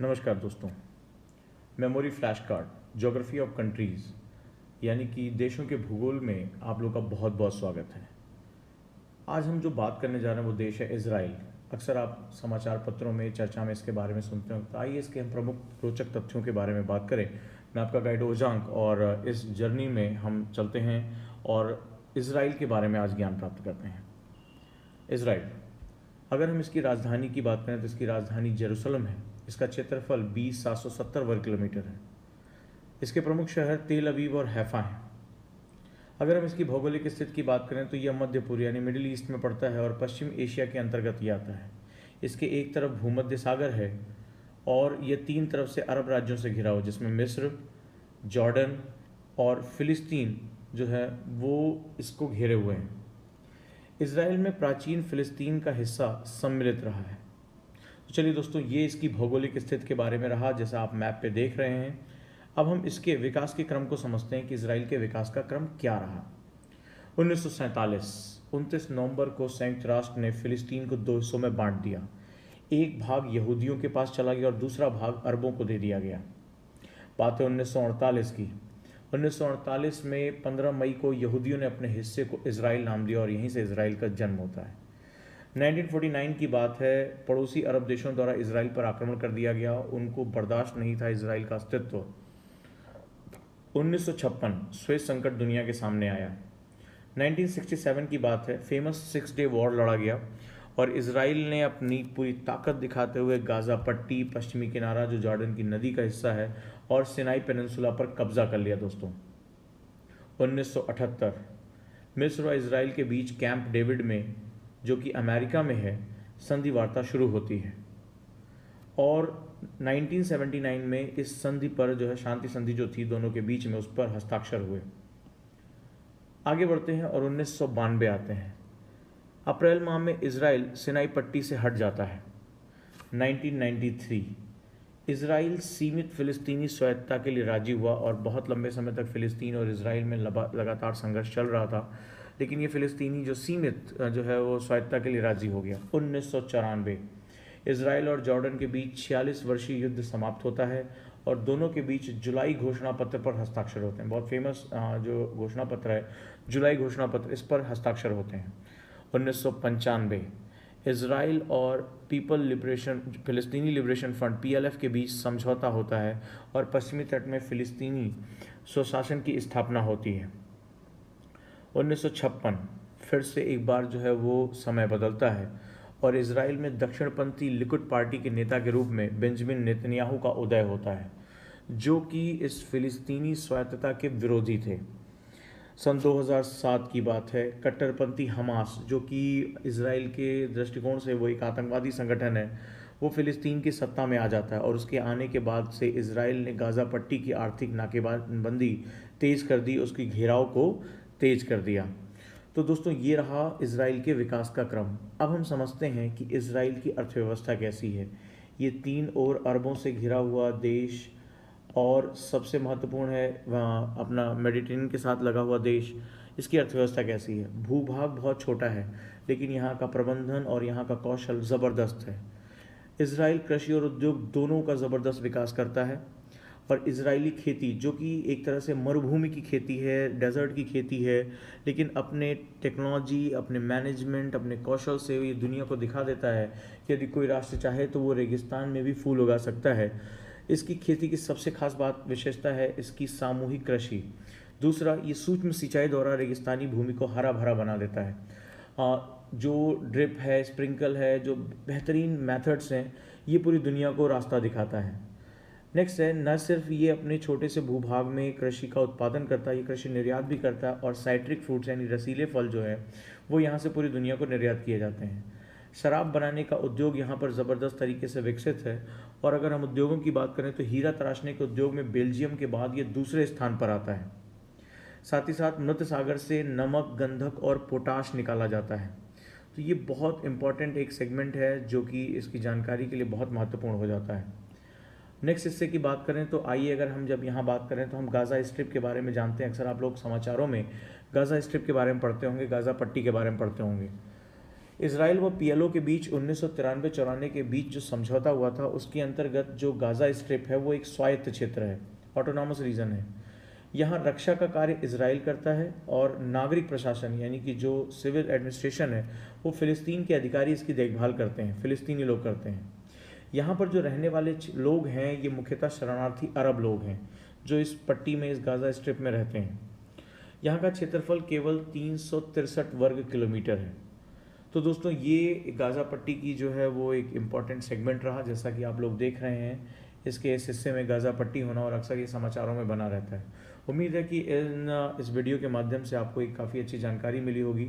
नमस्कार दोस्तों। Memory flash card geography of countries यानी कि देशों के भूगोल में आप लोग का बहुत बहुत स्वागत है। आज हम जो बात करने जा रहे हैं वो देश है इज़राइल। अक्सर आप समाचार पत्रों में चर्चा में इसके बारे में सुनते हो, तो आइए इसके हम प्रमुख रोचक तथ्यों के बारे में बात करें। मैं आपका गाइड ओजांक और इस जर्नी में हम चलते हैं और इज़राइल के बारे में आज ज्ञान प्राप्त करते हैं। इज़राइल, अगर हम इसकी राजधानी की बात करें तो इसकी राजधानी जेरूसलम है। इसका क्षेत्रफल 20,770 वर्ग किलोमीटर है। इसके प्रमुख शहर तेल अवीव और हैफा हैं। अगर हम इसकी भौगोलिक स्थिति की बात करें तो यह मध्य पूर्व यानी मिडिल ईस्ट में पड़ता है और पश्चिम एशिया के अंतर्गत ये आता है। इसके एक तरफ भूमध्य सागर है और यह तीन तरफ से अरब राज्यों से घिरा हुआ, जिसमें मिस्र, जॉर्डन और फिलिस्तीन जो है वो इसको घेरे हुए हैं। इसराइल में प्राचीन फिलिस्तीन का हिस्सा सम्मिलित रहा है। तो चलिए दोस्तों, ये इसकी भौगोलिक स्थिति के बारे में रहा, जैसा आप मैप पे देख रहे हैं। अब हम इसके विकास के क्रम को समझते हैं कि इसराइल के विकास का क्रम क्या रहा। 1947 29 नवंबर को संयुक्त राष्ट्र ने फिलिस्तीन को दो हिस्सों में बांट दिया। एक भाग यहूदियों के पास चला गया और दूसरा भाग अरबों को दे दिया गया। बात है 1948 की। 1948 में 15 मई को यहूदियों ने अपने हिस्से को इज़राइल नाम दिया और यहीं से इज़राइल का जन्म होता है। 1949 की बात है, पड़ोसी अरब देशों द्वारा इज़राइल पर आक्रमण कर दिया गया। उनको बर्दाश्त नहीं था इज़राइल का अस्तित्व। 1956 स्वेज संकट दुनिया के सामने आया। 1967 की बात है, फेमस 6 डे वॉर लड़ा गया और इज़राइल ने अपनी पूरी ताकत दिखाते हुए गाज़ा पट्टी, पश्चिमी किनारा जो जॉर्डन की नदी का हिस्सा है, और सिनाई पेनिनसुला पर कब्जा कर लिया दोस्तों। 1978 मिस्र और इज़राइल के बीच कैंप डेविड में, जो कि अमेरिका में है, संधि वार्ता शुरू होती है और 1979 में इस संधि पर जो है शांति संधि जो थी दोनों के बीच में, उस पर हस्ताक्षर हुए। आगे बढ़ते हैं और 1992 आते हैं। अप्रैल माह में इज़राइल सिनाई पट्टी से हट जाता है। 1993 इज़राइल सीमित फ़िलिस्तीनी स्वायत्तता के लिए राजी हुआ और बहुत लंबे समय तक फ़िलिस्तीन और इज़राइल में लगातार संघर्ष चल रहा था, लेकिन ये फ़िलिस्तीनी जो सीमित जो है वो स्वायत्तता के लिए राजी हो गया। 1994 इज़राइल और जॉर्डन के बीच 46 वर्षीय युद्ध समाप्त होता है और दोनों के बीच जुलाई घोषणा पत्र पर हस्ताक्षर होते हैं। बहुत फेमस जो घोषणा पत्र है, जुलाई घोषणा पत्र, इस पर हस्ताक्षर होते हैं। 1995 इज़राइल और पीपल लिबरेशन फ़िलिस्तीनी लिबरेशन फ्रंट PLF के बीच समझौता होता है और पश्चिमी तट में फ़िलिस्तीनी स्वशासन की स्थापना होती है। 1956 फिर से एक बार जो है वो समय बदलता है और इज़राइल में दक्षिणपंथी लिकुड पार्टी के नेता के रूप में बेंजामिन नेतन्याहू का उदय होता है, जो कि इस फिलिस्तीनी स्वायत्तता के विरोधी थे। सन 2007 की बात है, कट्टरपंथी हमास, जो कि इज़राइल के दृष्टिकोण से वो एक आतंकवादी संगठन है, वो फ़िलिस्तीन की सत्ता में आ जाता है और उसके आने के बाद से इज़राइल ने गाज़ा पट्टी की आर्थिक नाकेबंदी तेज़ कर दी, उसकी घेराव को तेज़ कर दिया। तो दोस्तों, ये रहा इज़राइल के विकास का क्रम। अब हम समझते हैं कि इज़राइल की अर्थव्यवस्था कैसी है। ये तीन और अरबों से घिरा हुआ देश और सबसे महत्वपूर्ण है अपना मेडिटेरेनियन के साथ लगा हुआ देश। इसकी अर्थव्यवस्था कैसी है? भूभाग बहुत छोटा है, लेकिन यहाँ का प्रबंधन और यहाँ का कौशल ज़बरदस्त है। इज़राइल कृषि और उद्योग दोनों का ज़बरदस्त विकास करता है और इज़राइली खेती, जो कि एक तरह से मरुभूमि की खेती है, डेजर्ट की खेती है, लेकिन अपने टेक्नोलॉजी, अपने मैनेजमेंट, अपने कौशल से ये दुनिया को दिखा देता है कि यदि कोई राष्ट्र चाहे तो वो रेगिस्तान में भी फूल उगा सकता है। इसकी खेती की सबसे खास बात विशेषता है इसकी सामूहिक कृषि। दूसरा, ये सूक्ष्म सिंचाई द्वारा रेगिस्तानी भूमि को हरा भरा बना देता है। जो ड्रिप है, स्प्रिंकल है, जो बेहतरीन मेथड्स हैं, ये पूरी दुनिया को रास्ता दिखाता है। नेक्स्ट है, न सिर्फ ये अपने छोटे से भूभाग में कृषि का उत्पादन करता है, ये कृषि निर्यात भी करता है और साइट्रिक फ्रूट्स यानी रसीले फल जो है वो यहाँ से पूरी दुनिया को निर्यात किए जाते हैं। शराब बनाने का उद्योग यहाँ पर ज़बरदस्त तरीके से विकसित है और अगर हम उद्योगों की बात करें तो हीरा तराशने के उद्योग में बेल्जियम के बाद ये दूसरे स्थान पर आता है। साथ ही साथ मृत सागर से नमक, गंधक और पोटाश निकाला जाता है। तो ये बहुत इंपॉर्टेंट एक सेगमेंट है जो कि इसकी जानकारी के लिए बहुत महत्वपूर्ण हो जाता है। नेक्स्ट हिस्से की बात करें तो आइए, अगर हम जब यहाँ बात करें तो हम गाज़ा स्ट्रिप के बारे में जानते हैं। अक्सर आप लोग समाचारों में गाज़ा स्ट्रिप के बारे में पढ़ते होंगे, गाज़ा पट्टी के बारे में पढ़ते होंगे। इसराइल व पीएलओ के बीच 1993-94 के बीच जो समझौता हुआ था उसके अंतर्गत जो गाज़ा स्ट्रिप है वो एक स्वायत्त क्षेत्र है, ऑटोनॉमस रीजन है। यहाँ रक्षा का कार्य इसराइल करता है और नागरिक प्रशासन यानी कि जो सिविल एडमिनिस्ट्रेशन है वो फ़िलिस्तीन के अधिकारी इसकी देखभाल करते हैं, फ़िलिस्तीनी लोग करते हैं। यहाँ पर जो रहने वाले लोग हैं ये मुख्यतः शरणार्थी अरब लोग हैं जो इस पट्टी में, इस गाज़ा स्ट्रिप में रहते हैं। यहाँ का क्षेत्रफल केवल 363 वर्ग किलोमीटर है। तो दोस्तों ये गाज़ा पट्टी की जो है वो एक इम्पॉर्टेंट सेगमेंट रहा, जैसा कि आप लोग देख रहे हैं इसके इस हिस्से में गाज़ा पट्टी होना, और अक्सर ये समाचारों में बना रहता है। उम्मीद है कि इस वीडियो के माध्यम से आपको एक काफ़ी अच्छी जानकारी मिली होगी।